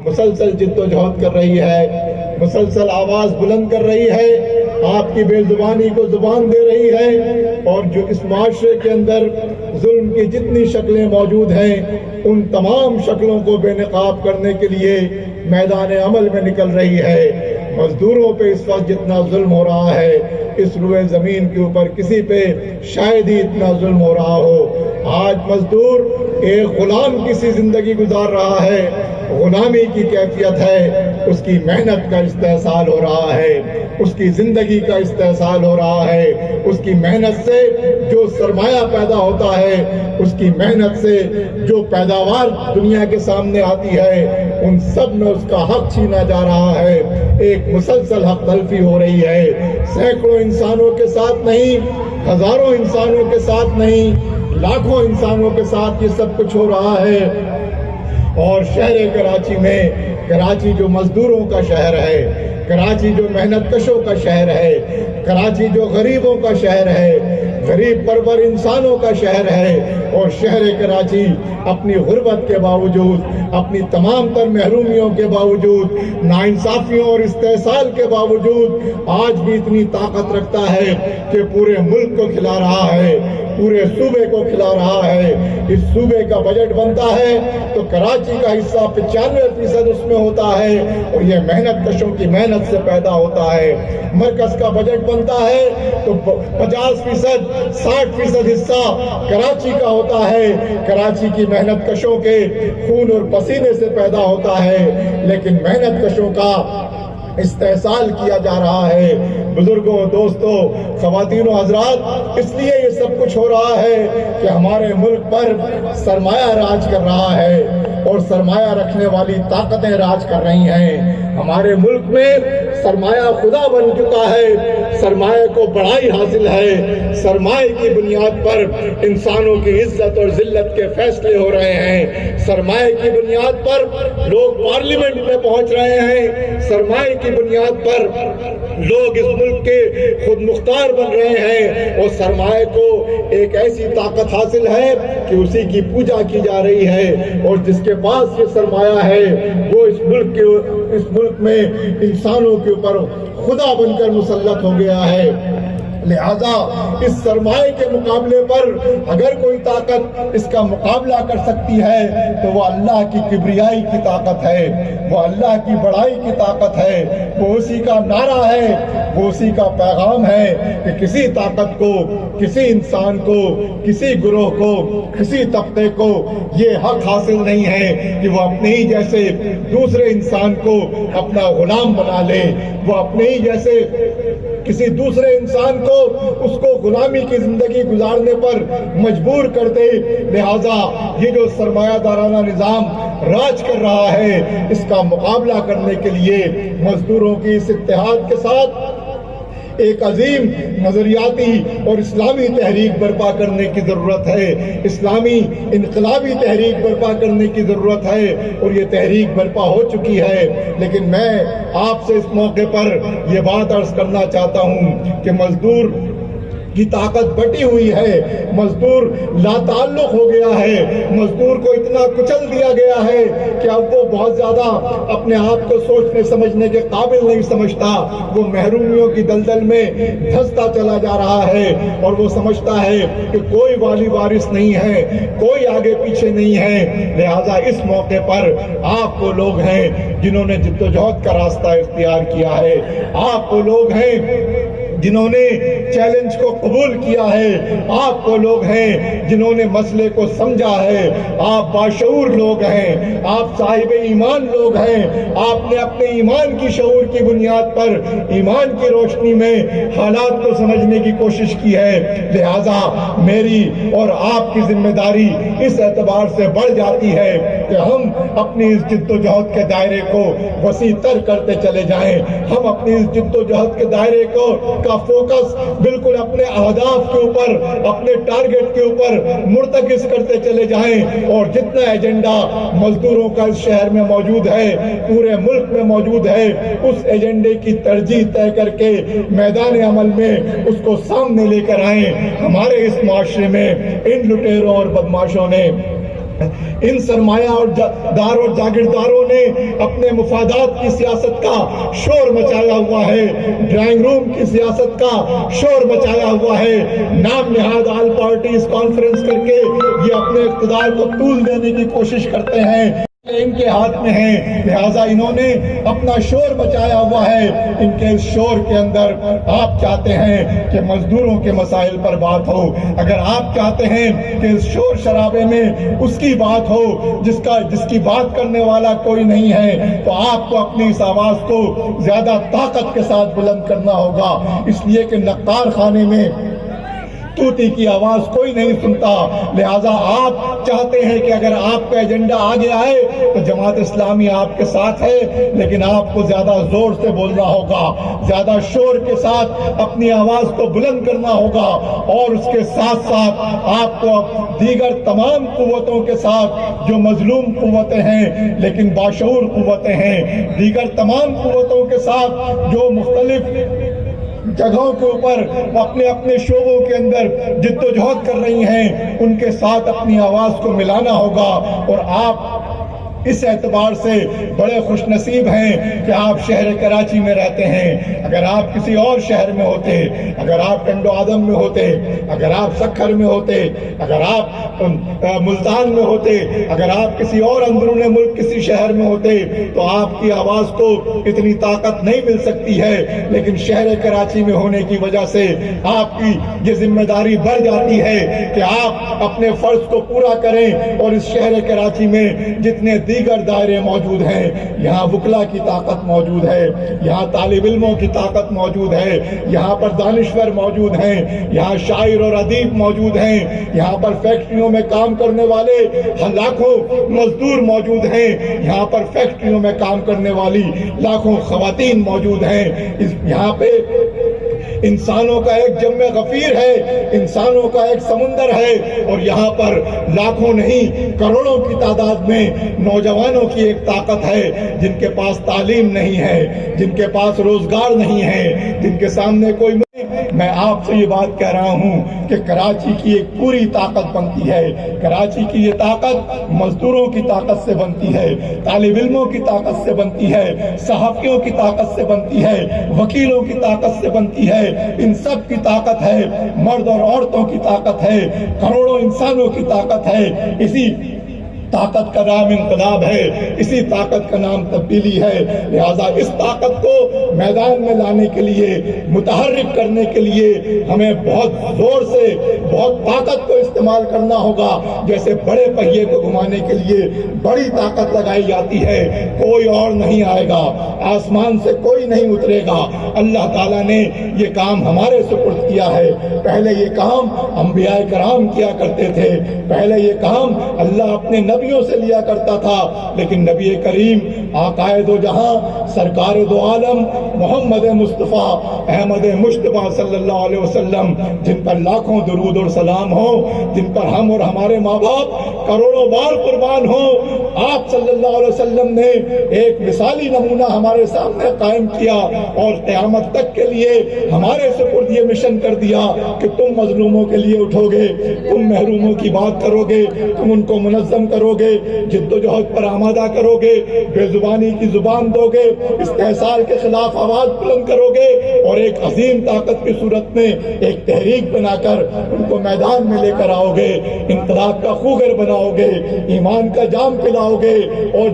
مسلسل جد و جہد کر رہی ہے، مسلسل آواز بلند کر رہی ہے، آپ کی بے زبانی کو زبان دے رہی ہے، اور جو اس معاشرے کے اندر ظلم کی جتنی شکلیں موجود ہیں ان تمام شکلوں کو بے نقاب کرنے کے لیے میدان عمل میں نکل رہی ہے۔ مزدوروں پہ اس وقت جتنا ظلم ہو رہا ہے اس روئے زمین کے اوپر کسی پہ شاید ہی اتنا ظلم ہو رہا ہو۔ آج مزدور ایک غلام کی سی زندگی گزار رہا ہے، غلامی کی کیفیت ہے، اس کی محنت کا استحصال ہو رہا ہے، اس کی زندگی کا استحصال ہو رہا ہے، اس کی محنت سے جو سرمایہ پیدا ہوتا ہے، اس کی محنت سے جو پیداوار دنیا کے سامنے آتی ہے، ان سب میں اس کا حق چھینا جا رہا ہے۔ ایک مسلسل حق تلفی ہو رہی ہے، سینکڑوں انسانوں کے ساتھ نہیں، ہزاروں انسانوں کے ساتھ نہیں، لاکھوں انسانوں کے ساتھ یہ سب کچھ ہو رہا ہے۔ اور شہر کراچی میں، کراچی جو مزدوروں کا شہر ہے، کراچی جو محنت کشوں کا شہر ہے، کراچی جو غریبوں کا شہر ہے، غریب پرور انسانوں کا شہر ہے، اور شہر کراچی اپنی غربت کے باوجود، اپنی تمام تر محرومیوں کے باوجود، ناانصافیوں اور استحصال کے باوجود آج بھی اتنی طاقت رکھتا ہے کہ پورے ملک کو کھلا رہا ہے، پورے صوبے کو کھلا رہا ہے۔ اس صوبے کا بجٹ بنتا ہے تو کراچی کا حصہ 95% اس میں ہوتا ہے، اور یہ محنت کشوں کی محنت سے پیدا ہوتا ہے۔ مرکز کا بجٹ بنتا ہے تو 50%، 60% حصہ کراچی کا ہوتا ہے، کراچی کی محنت کشوں کے خون اور پسینے سے پیدا ہوتا ہے، لیکن محنت کشوں کا استحصال کیا جا رہا ہے۔ بزرگوں، دوستوں، خواتین و حضرات، اس لیے یہ سب کچھ ہو رہا ہے کہ ہمارے ملک پر سرمایہ راج کر رہا ہے، اور سرمایہ رکھنے والی طاقتیں راج کر رہی ہیں۔ ہمارے ملک میں سرمایہ خدا بن چکا ہے، سرمایہ کو بڑائی حاصل ہے، سرمایہ کی بنیاد پر انسانوں کی عزت اور ذلت کے فیصلے ہو رہے ہیں، سرمایہ کی بنیاد پر لوگ پارلیمنٹ میں پہنچ رہے ہیں، سرمایہ کی بنیاد پر لوگ اس ملک کے خود مختار بن رہے ہیں، اور سرمایہ کو ایک ایسی طاقت حاصل ہے کہ اسی کی پوجا کی جا رہی ہے، اور جس کے پاس یہ سرمایہ ہے وہ اس ملک میں انسانوں کے اوپر خدا بن کر مسلط ہو گیا ہے۔ لہذا اس سرمایہ کے مقابلے پر اگر کوئی طاقت اس کا مقابلہ کر سکتی ہے تو وہ اللہ کی کبریائی کی طاقت ہے، وہ اللہ کی بڑائی کی طاقت ہے، وہ اسی کا نعرہ ہے، وہ اسی کا پیغام ہے کہ کسی طاقت کو، کسی انسان کو، کسی گروہ کو، کسی طبقے کو یہ حق حاصل نہیں ہے کہ وہ اپنے ہی جیسے دوسرے انسان کو اپنا غلام بنا لے، وہ اپنے ہی جیسے کسی دوسرے انسان کو اس کو غلامی کی زندگی گزارنے پر مجبور کر دے۔ لہذا یہ جو سرمایہ دارانہ نظام راج کر رہا ہے، اس کا مقابلہ کرنے کے لیے مزدوروں کی اس اتحاد کے ساتھ ایک عظیم نظریاتی اور اسلامی تحریک برپا کرنے کی ضرورت ہے، اسلامی انقلابی تحریک برپا کرنے کی ضرورت ہے، اور یہ تحریک برپا ہو چکی ہے۔ لیکن میں آپ سے اس موقع پر یہ بات عرض کرنا چاہتا ہوں کہ مزدور کی طاقت بٹی ہوئی ہے، مزدور لا تعلق ہو گیا ہے، مزدور کو اتنا کچل دیا گیا ہے کہ اب وہ بہت زیادہ اپنے آپ کو سوچنے سمجھنے کے قابل نہیں سمجھتا، وہ محرومیوں کی دلدل میں دھنستا چلا جا رہا ہے، اور وہ سمجھتا ہے کہ کوئی والی وارث نہیں ہے، کوئی آگے پیچھے نہیں ہے۔ لہذا اس موقع پر آپ وہ لوگ ہیں جنہوں نے جدوجہد کا راستہ اختیار کیا ہے، آپ وہ لوگ ہیں جنہوں نے چیلنج کو قبول کیا ہے، آپ وہ لوگ ہیں جنہوں نے مسئلے کو سمجھا ہے، آپ باشعور لوگ ہیں، آپ صاحب ایمان لوگ ہیں، آپ نے اپنے ایمان کی شعور کی بنیاد پر ایمان کی روشنی میں حالات کو سمجھنے کی کوشش کی ہے۔ لہذا میری اور آپ کی ذمہ داری اس اعتبار سے بڑھ جاتی ہے کہ ہم اپنی اس جد و جہد کے دائرے کو وسیع تر کرتے چلے جائیں، ہم اپنی اس جد و جہد کے دائرے کا فوکس بالکل اپنے اہداف کے اوپر، اپنے ٹارگٹ کے اوپر مرتکز کرتے چلے جائیں، اور جتنا ایجنڈا مزدوروں کا اس شہر میں موجود ہے، پورے ملک میں موجود ہے، اس ایجنڈے کی ترجیح طے کر کے میدان عمل میں اس کو سامنے لے کر آئیں۔ ہمارے اس معاشرے میں ان لٹیروں اور بدماشوں نے ان سرمایہ اور دار اور جاگیرداروں نے اپنے مفادات کی سیاست کا شور مچایا ہوا ہے، ڈرائنگ روم کی سیاست کا شور مچایا ہوا ہے، نام نہاد آل پارٹیز کانفرنس کر کے یہ اپنے اقتدار کو طول دینے کی کوشش کرتے ہیں، ان کے ہاتھ میں ہیں، لہٰذا انہوں نے اپنا شور مچایا ہوا ہے۔ ان کے اس شور کے اندر آپ چاہتے ہیں کہ مزدوروں کے مسائل پر بات ہو، اگر آپ چاہتے ہیں کہ اس شور شرابے میں اس کی بات ہو جس کی بات کرنے والا کوئی نہیں ہے، تو آپ کو اپنی اس آواز کو زیادہ طاقت کے ساتھ بلند کرنا ہوگا، اس لیے کہ نقار خانے میں توتی کی آواز کوئی نہیں سنتا۔ لہٰذا آپ چاہتے ہیں کہ اگر آپ کا ایجنڈا آگے آئے تو جماعت اسلامی آپ کے ساتھ ہے، لیکن آپ کو زیادہ زور سے بولنا ہوگا، زیادہ شور کے ساتھ اپنی آواز کو بلند کرنا ہوگا، اور اس کے ساتھ ساتھ آپ کو دیگر تمام قوتوں کے ساتھ جو مظلوم قوتیں ہیں لیکن باشعور قوتیں ہیں، دیگر تمام قوتوں کے ساتھ جو مختلف جگہوں کے اوپر اپنے اپنے شعبوں کے اندر جدوجہد کر رہی ہیں، ان کے ساتھ اپنی آواز کو ملانا ہوگا۔ اور آپ اس اعتبار سے بڑے خوش نصیب ہیں کہ آپ شہر کراچی میں رہتے ہیں۔ اگر آپ کسی اور شہر میں ہوتے، اگر آپ ٹنڈو آدم میں ہوتے، اگر آپ سکھر میں ہوتے، اگر آپ ملتان میں ہوتے، اگر آپ کسی اور اندرون ملک کسی شہر میں ہوتے تو آپ کی آواز کو اتنی طاقت نہیں مل سکتی ہے، لیکن شہر کراچی میں ہونے کی وجہ سے آپ کی یہ ذمہ داری بڑھ جاتی ہے کہ آپ اپنے فرض کو پورا کریں، اور اس شہر کراچی میں جتنے دیگر دائرے موجود ہیں، یہاں وکلا کی طاقت موجود ہے، یہاں طالب علموں کی طاقت موجود ہے، یہاں پر دانشور موجود ہیں، یہاں شاعر اور ادیب موجود ہیں، یہاں پر فیکٹریوں میں کام کرنے والے لاکھوں مزدور موجود ہیں، یہاں پر فیکٹریوں میں کام کرنے والی لاکھوں خواتین موجود ہیں، یہاں پہ انسانوں کا ایک جمع غفیر ہے، انسانوں کا ایک سمندر ہے، اور یہاں پر لاکھوں نہیں کروڑوں کی تعداد میں نوجوانوں کی ایک طاقت ہے جن کے پاس تعلیم نہیں ہے، جن کے پاس روزگار نہیں ہے، جن کے سامنے کوئی میں آپ سے یہ بات کہہ رہا ہوں کہ کراچی کی ایک پوری طاقت بنتی ہے، کراچی کی یہ طاقت مزدوروں کی طاقت سے بنتی ہے، طالب علموں کی طاقت سے بنتی ہے، صحافیوں کی طاقت سے بنتی ہے، وکیلوں کی طاقت سے بنتی ہے، ان سب کی طاقت ہے، مرد اور عورتوں کی طاقت ہے، کروڑوں انسانوں کی طاقت ہے۔ اسی طاقت کا نام انقلاب ہے، اسی طاقت کا نام تبدیلی ہے۔ لہذا اس طاقت کو میدان میں لانے کے لیے، متحرک کرنے کے لیے ہمیں بہت زور سے، بہت طاقت کو استعمال کرنا ہوگا، جیسے بڑے پہیے کو گھمانے کے لیے بڑی طاقت لگائی جاتی ہے۔ کوئی اور نہیں آئے گا، آسمان سے کوئی نہیں اترے گا، اللہ تعالیٰ نے یہ کام ہمارے سپرد کیا ہے۔ پہلے یہ کام انبیاء کرام کیا کرتے تھے، پہلے یہ کام اللہ اپنے نبیوں سے لیا کرتا تھا، لیکن نبی کریم آقائے دو جہاں سرکار دو عالم محمد مصطفیٰ احمد مجتبیٰ صلی اللہ علیہ وسلم، جن پر لاکھوں درود اور سلام ہو، جن پر ہم اور ہمارے ماں باپ کروڑوں بار قربان ہوں، آپ صلی اللہ علیہ وسلم نے ایک مثالی نمونہ ہمارے سامنے قائم کیا، اور قیامت تک کے لیے ہمارے سپرد یہ مشن کر دیا کہ تم مظلوموں کے لیے اٹھو گے، تم محروموں کی بات کرو گے، تم ان کو منظم کرو گے، جد و جہد پر آمادہ کرو گے، بے زبانی کی زبان دو گے، استحصال کے خلاف آواز بلند کرو گے، اور ایک عظیم طاقت کی صورت میں ایک تحریک بنا کر ان کو میدان میں لے کر آؤ گے، انقلاب کا خوگر بناؤ گے، ایمان کا جام پلاؤ گے، اور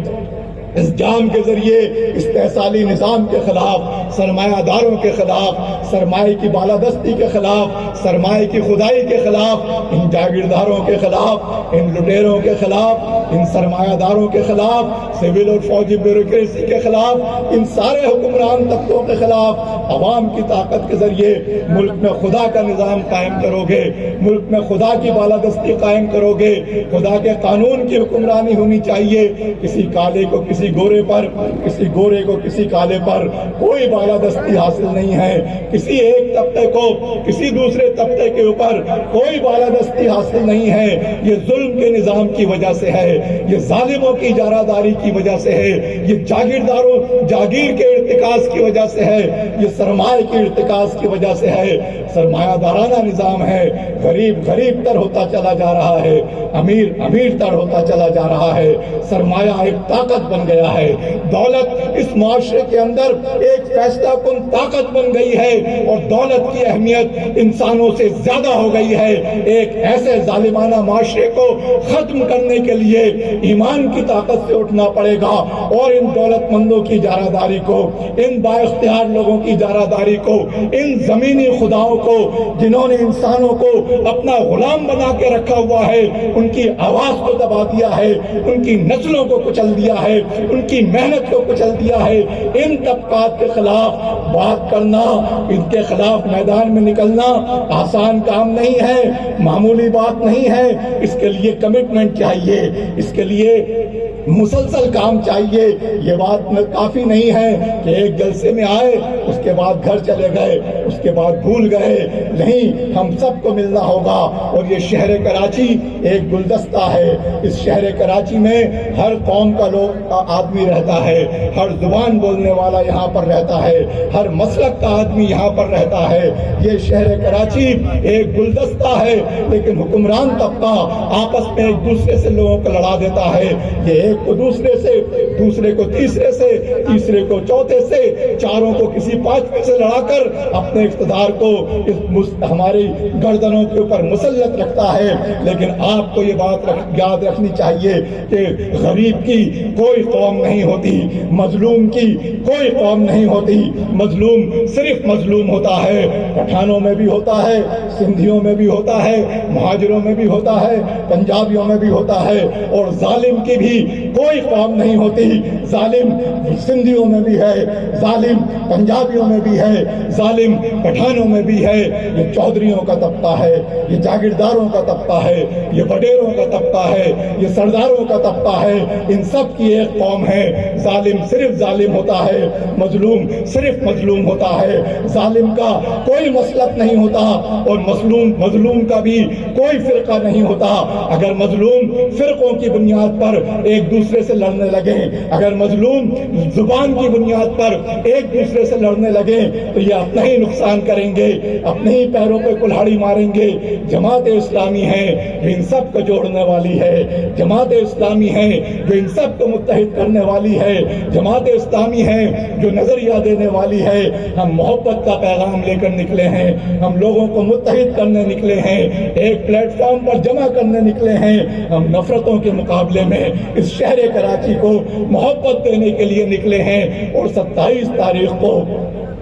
اس جام کے ذریعے استحصالی نظام کے خلاف، سرمایہ داروں کے خلاف، سرمایہ کی بالادستی کے خلاف، سرمایہ کی خدائی کے خلاف، ان جاگیرداروں کے خلاف، ان لٹیروں کے خلاف، ان سرمایہ داروں کے خلاف، سول اور فوجی بیوروکریسی کے خلاف، ان سارے حکمران طبقوں کے خلاف عوام کی طاقت کے ذریعے ملک میں خدا کا نظام قائم کرو گے، ملک میں خدا کی بالادستی قائم کرو گے، خدا کے قانون کی حکمرانی ہونی چاہیے، کسی کالے کو کسی گورے پر، کسی گورے کو کسی کالے پر کوئی بالادستی حاصل نہیں ہے، کسی ایک طبقے کو کسی دوسرے طبقے کے اوپر کوئی بالادستی حاصل نہیں ہے، یہ ظلم کے نظام کی وجہ سے ہے، یہ ظالموں کی اجارہ داری کی وجہ سے ہے، یہ جاگیرداروں جاگیر کے ارتکاز کی وجہ سے ہے، یہ سرمایہ کے ارتکاز کی وجہ سے ہے۔ سرمایہ دارانہ نظام ہے، غریب غریب تر ہوتا چلا جا رہا ہے، امیر امیر تر ہوتا چلا جا رہا ہے۔ سرمایہ ایک طاقت بن گیا ہے، دولت اس معاشرے کے اندر ایک فیصلہ کن طاقت بن گئی ہے، اور دولت کی اہمیت انسانوں سے زیادہ ہو گئی ہے۔ ایک ایسے ظالمانہ معاشرے کو ختم کرنے کے لیے ایمان کی طاقت سے اٹھنا پڑے گا، اور ان دولت مندوں کی اجارہ کو، ان با اختیار لوگوں کی اجارہ کو، ان زمینی خداؤں کو جنہوں نے انسانوں کو اپنا غلام بنا کے رکھا ہوا ہے، ان کی آواز کو دبا دیا ہے، ان کی نسلوں کو کچل دیا ہے، ان کی محنت کو کچل دیا ہے، ان طبقات کے خلاف بات کرنا، ان کے خلاف میدان میں نکلنا آسان کام نہیں ہے، معمولی بات نہیں ہے۔ اس کے لیے کمٹمنٹ چاہیے، اس کے لیے مسلسل کام چاہیے۔ یہ بات کافی نہیں ہے کہ ایک جلسے میں آئے، اس کے بعد گھر چلے گئے، اس کے بعد بھول گئے۔ نہیں، ہم سب کو ملنا ہوگا۔ اور یہ شہر کراچی ایک گلدستہ ہے۔ اس شہر کراچی میں ہر قوم کا آدمی رہتا ہے، ہر زبان بولنے والا یہاں پر رہتا ہے، ہر مسلک کا آدمی یہاں پر رہتا ہے۔ یہ شہر کراچی ایک گلدستہ ہے، لیکن حکمران طبقہ آپس میں ایک دوسرے سے لوگوں کو لڑا دیتا ہے۔ یہ ایک کو دوسرے سے، دوسرے کو تیسرے سے، تیسرے کو چوتھے سے، چاروں کو کسی پانچویں سے لڑا کر اپنے اقتدار کو ہماری گردنوں کے اوپر مسلط رکھتا ہے۔ لیکن آپ کو یہ بات یاد رکھنی چاہیے کہ غریب کی کوئی قوم نہیں ہوتی، مظلوم کی کوئی قوم نہیں ہوتی۔ مظلوم صرف مظلوم ہوتا ہے، پٹھانوں میں بھی ہوتا ہے، سندھیوں میں بھی ہوتا ہے، مہاجروں میں بھی ہوتا ہے، پنجابیوں میں بھی ہوتا ہے، اور ظالم کی بھی کوئی قوم نہیں ہوتی۔ ظالم سندھیوں میں بھی ہے، ظالم پنجابیوں میں بھی ہے، ظالم پٹھانوں میں بھی ہے۔ یہ چودھریوں کا طبقہ ہے، یہ جاگیرداروں کا طبقہ ہے، یہ وڈیروں کا طبقہ ہے، یہ سرداروں کا طبقہ ہے۔ ان سب کی ایک قوم ہے۔ ظالم صرف ظالم ہوتا ہے، مظلوم صرف مظلوم ہوتا ہے۔ ظالم کا کوئی مسلک نہیں ہوتا، اور مظلوم کا بھی کوئی فرقہ نہیں ہوتا۔ اگر مظلوم فرقوں کی بنیاد پر ایک دوسرے سے لڑنے لگے، اگر مظلوم زبان کی بنیاد پر ایک دوسرے سے لڑنے لگے، تو یہ اپنا ہی نقصان کریں گے، اپنے ہی پیروں پہ کلہاڑی ماریں گے۔ جماعت اسلامی ہے جو ان سب کو جوڑنے والی ہے، جماعت اسلامی ہے جو ان سب کو متحد کرنے والی ہے، جماعت اسلامی ہے جو نظریہ دینے والی ہے۔ ہم محبت کا پیغام لے کر نکلے ہیں، ہم لوگوں کو متحد کرنے نکلے ہیں، ایک پلیٹ فارم پر جمع کرنے نکلے ہیں۔ ہم نفرتوں کے مقابلے میں اس شہر کراچی کو محبت دینے کے لیے نکلے ہیں، اور 27 تاریخ کو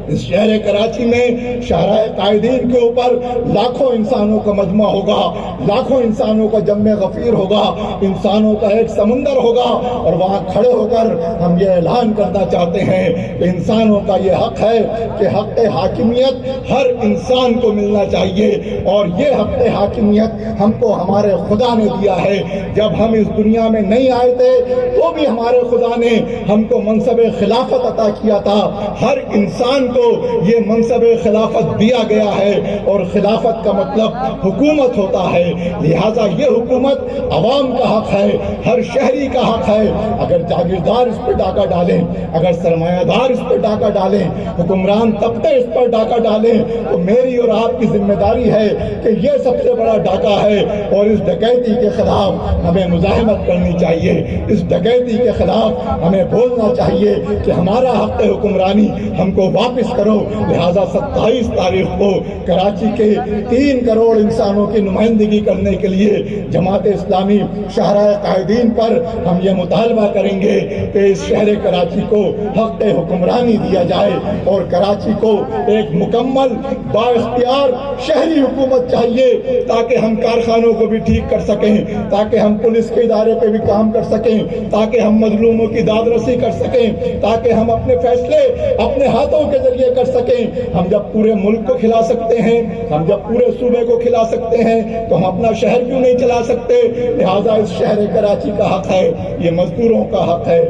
اس شہر کراچی میں شاہراہ قائدین کے اوپر لاکھوں انسانوں کا مجمع ہوگا، لاکھوں انسانوں کا جمع غفیر ہوگا، انسانوں کا ایک سمندر ہوگا، اور وہاں کھڑے ہو کر ہم یہ اعلان کرنا چاہتے ہیں کہ انسانوں کا یہ حق ہے کہ حق حاکمیت ہر انسان کو ملنا چاہیے، اور یہ حق حاکمیت ہم کو ہمارے خدا نے دیا ہے۔ جب ہم اس دنیا میں نہیں آئے تھے تو بھی ہمارے خدا نے ہم کو منصب خلافت عطا کیا تھا۔ ہر انسان کو یہ منصب خلافت دیا گیا ہے، اور خلافت کا مطلب حکومت ہوتا ہے، لہٰذا یہ حکومت عوام کا حق ہے، ہر شہری کا حق ہے۔ اگر جاگیردار اس پر ڈاکہ ڈالیں، اگر سرمایہ دار اس پر ڈاکہ ڈالیں، حکمران طبقے اس پر ڈاکہ ڈالیں، تو میری اور آپ کی ذمہ داری ہے کہ یہ سب سے بڑا ڈاکہ ہے، اور اس ڈکیتی کے خلاف ہمیں مزاحمت کرنی چاہیے، اس ڈکیتی کے خلاف ہمیں بولنا چاہیے کہ ہمارا حق حکمرانی ہم کو واپس کرو۔ لہذا 27 تاریخ کو کراچی کے 3 کروڑ انسانوں کی نمائندگی کرنے کے لیے جماعت اسلامی شاہراہ قائدین پر ہم یہ مطالبہ کریں گے کہ اس شہر کراچی کو حق حکمرانی دیا جائے، اور کراچی کو ایک مکمل با اختیار شہری حکومت چاہیے، تاکہ ہم کارخانوں کو بھی ٹھیک کر سکیں، تاکہ ہم پولیس کے ادارے پہ بھی کام کر سکیں، تاکہ ہم مظلوموں کی داد رسی کر سکیں، تاکہ ہم اپنے فیصلے اپنے ہاتھوں کے ذریعے کر سکیں۔ ہم جب پورے ملک کو کھلا سکتے ہیں، ہم جب پورے صوبے کو کھلا سکتے ہیں، تو ہم اپنا شہر کیوں نہیں چلا سکتے؟ لہٰذا اس شہر کراچی کا حق ہے، یہ مزدوروں کا حق ہے،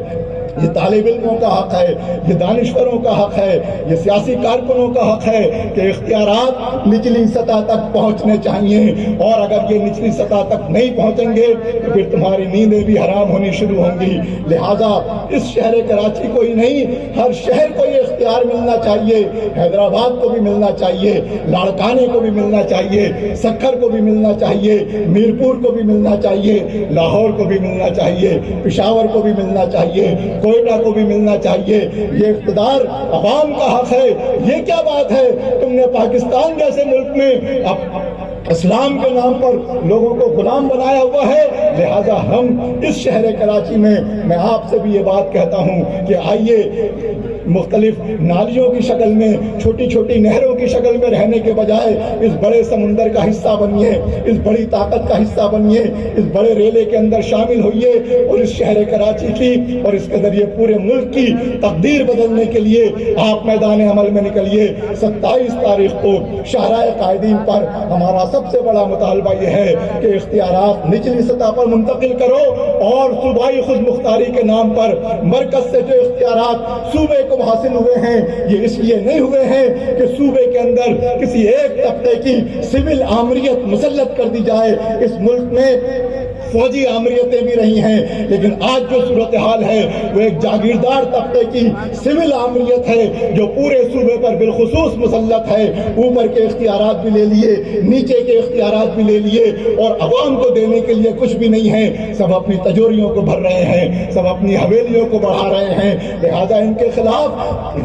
یہ طالب علموں کا حق ہے، یہ دانشوروں کا حق ہے، یہ سیاسی کارکنوں کا حق ہے کہ اختیارات نچلی سطح تک پہنچنے چاہیے، اور اگر یہ نچلی سطح تک نہیں پہنچیں گے تو پھر تمہاری نیندیں بھی حرام ہونی شروع ہوں گی۔ لہٰذا اس شہر کراچی کو ہی نہیں، ہر شہر کو یہ اختیار ملنا چاہیے، حیدرآباد کو بھی ملنا چاہیے، لاڑکانے کو بھی ملنا چاہیے، سکھر کو بھی ملنا چاہیے، میرپور کو بھی ملنا چاہیے، لاہور کو بھی ملنا چاہیے، پشاور کو بھی ملنا چاہیے، کوئٹہ کو بھی ملنا چاہیے۔ یہ اقتدار عوام کا حق ہے۔ یہ کیا بات ہے، تم نے پاکستان جیسے ملک میں اسلام کے نام پر لوگوں کو غلام بنایا ہوا ہے، لہذا ہم اس شہر کراچی میں آپ سے بھی یہ بات کہتا ہوں کہ آئیے مختلف نالیوں کی شکل میں، چھوٹی چھوٹی نہروں کی شکل میں رہنے کے بجائے اس بڑے سمندر کا حصہ بنیے، اس بڑی طاقت کا حصہ بنیے، اس بڑے ریلے کے اندر شامل ہوئیے، اور اس شہر کراچی کی اور اس کے ذریعے پورے ملک کی تقدیر بدلنے کے لیے آپ میدان عمل میں نکلیے۔ 27 تاریخ کو شاہراہ قائدین پر ہمارا سب سے بڑا مطالبہ یہ ہے کہ اختیارات نچلی سطح پر منتقل کرو، اور صوبائی خود مختاری کے نام پر مرکز سے جو اختیارات صوبے کو حاصل ہوئے ہیں، یہ اس لیے نہیں ہوئے ہیں کہ صوبے کے اندر کسی ایک طبقے کی سول آمریت مسلط کر دی جائے۔ اس ملک میں فوجی آمریتیں بھی رہی ہیں، لیکن آج جو صورتحال ہے وہ ایک جاگیردار طبقے کی سول آمریت ہے جو پورے صوبے پر بالخصوص مسلط ہے۔ اوپر کے اختیارات بھی لے لیے، نیچے کے اختیارات بھی لے لیے، اور عوام کو دینے کے لیے کچھ بھی نہیں ہے۔ سب اپنی تجوریوں کو بھر رہے ہیں، سب اپنی حویلیوں کو بڑھا رہے ہیں۔ لہذا ان کے خلاف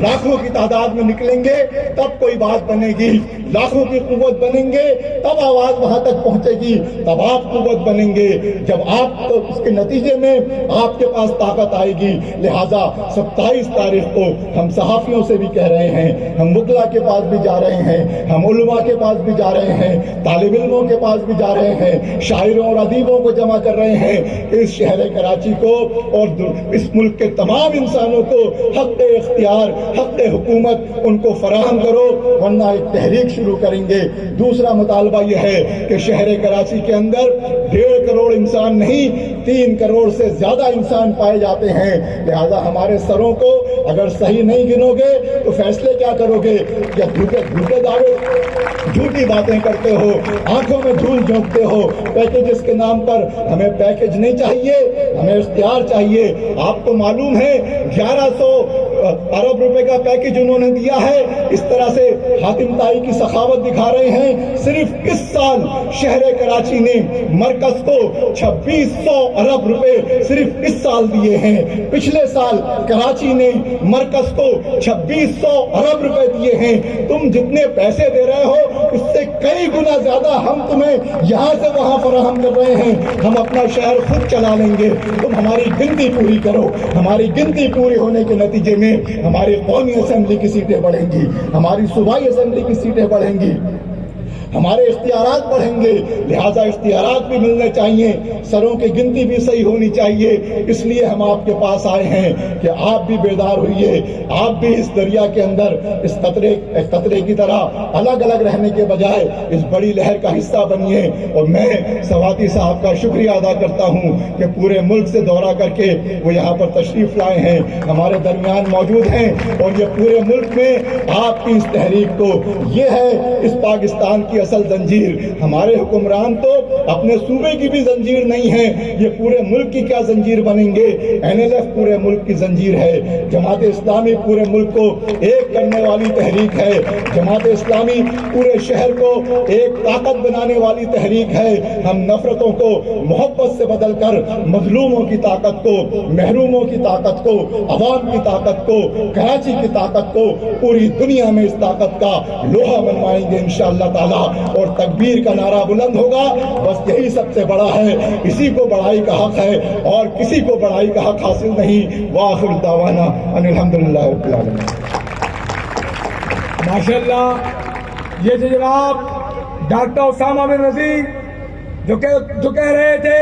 لاکھوں کی تعداد میں نکلیں گے تب کوئی بات بنے گی، لاکھوں کی قوت بنیں گے تب آواز وہاں تک پہنچے گی، تب آپ قوت بنیں گے، جب آپ تو اس کے نتیجے میں آپ کے پاس طاقت آئے گی۔ لہذا 27 تاریخ کو ہم صحافیوں سے بھی کہہ رہے ہیں، ہم وکلا کے پاس بھی جا رہے ہیں، ہم علماء کے پاس بھی جا رہے ہیں، طالب علموں کے پاس بھی جا رہے ہیں، شاعروں اور ادیبوں کو جمع کر رہے ہیں۔ اس شہر کراچی کو اور اس ملک کے تمام انسانوں کو حق اختیار، حق حکومت ان کو فراہم کرو، ورنہ ایک تحریک شروع کریں گے۔ دوسرا مطالبہ یہ ہے کہ شہر کراچی کے اندر 1.5 کروڑ انسان نہیں، 3 کروڑ سے زیادہ انسان پائے جاتے ہیں۔ لہذا ہمارے سروں کو اگر صحیح نہیں گنو گے تو فیصلے کیا کرو گے؟ یا جھوٹے دعوے، جھوٹی باتیں کرتے ہو، آنکھوں میں دھول جھونکتے ہو۔ پیکیجز کے نام پر ہمیں پیکیج نہیں چاہیے، ہمیں اختیار چاہیے۔ آپ کو معلوم ہے 1100 ارب روپے کا پیکیج انہوں نے دیا ہے، اس طرح سے حاتم طائی کی سخاوت دکھا رہے ہیں۔ صرف اس سال شہر کراچی نے مرکز کو 2600 ارب روپے صرف اس سال دیے ہیں۔ پچھلے سال کراچی نے مرکز کو 2600 ارب روپے دیے ہیں۔ تم جتنے پیسے دے رہے ہو اس سے کئی گنا زیادہ ہم تمہیں یہاں سے وہاں فراہم کر رہے ہیں۔ ہم اپنا شہر خود چلا لیں گے، تم ہماری گنتی پوری کرو۔ ہماری گنتی پوری ہونے کے نتیجے میں ہماری قومی اسمبلی کی سیٹیں بڑھیں گی، ہماری صوبائی اسمبلی کی سیٹیں بڑھیں گی، ہمارے اختیارات بڑھیں گے۔ لہذا اختیارات بھی ملنے چاہیے، سروں کی گنتی بھی صحیح ہونی چاہیے۔ اس لیے ہم آپ کے پاس آئے ہیں کہ آپ بھی بیدار ہوئیے، آپ بھی اس دریا کے اندر اس قطرے کی طرح الگ الگ رہنے کے بجائے اس بڑی لہر کا حصہ بنیے۔ اور میں سواتی صاحب کا شکریہ ادا کرتا ہوں کہ پورے ملک سے دورہ کر کے وہ یہاں پر تشریف لائے ہیں، ہمارے درمیان موجود ہیں، اور یہ پورے ملک میں آپ کی اس تحریک کو، یہ ہے اس پاکستان کی اصل زنجیر۔ ہمارے حکمران تو اپنے صوبے کی بھی زنجیر نہیں ہے، یہ پورے ملک کی کیا زنجیر بنیں گے؟ NLF پورے ملک کی زنجیر ہے، جماعت اسلامی پورے ملک کو ایک کرنے والی تحریک ہے، جماعت اسلامی پورے شہر کو ایک طاقت بنانے والی تحریک ہے۔ ہم نفرتوں کو محبت سے بدل کر مظلوموں کی طاقت کو، محروموں کی طاقت کو، عوام کی طاقت کو، کراچی کی طاقت کو پوری دنیا میں اس طاقت کا لوہا منوائیں گے انشاءاللہ تعالی، اور تکبیر کا نعرہ بلند ہوگا۔ بس یہی سب سے بڑا ہے، اسی کو بڑائی کا حق ہے اور کسی کو بڑائی کا حق حاصل نہیں۔ وآخر دعوانا ان الحمدللہ رب العالمین۔ ماشاءاللہ، یہ جناب ڈاکٹر اسامہ بن رضی جو کہہ رہے تھے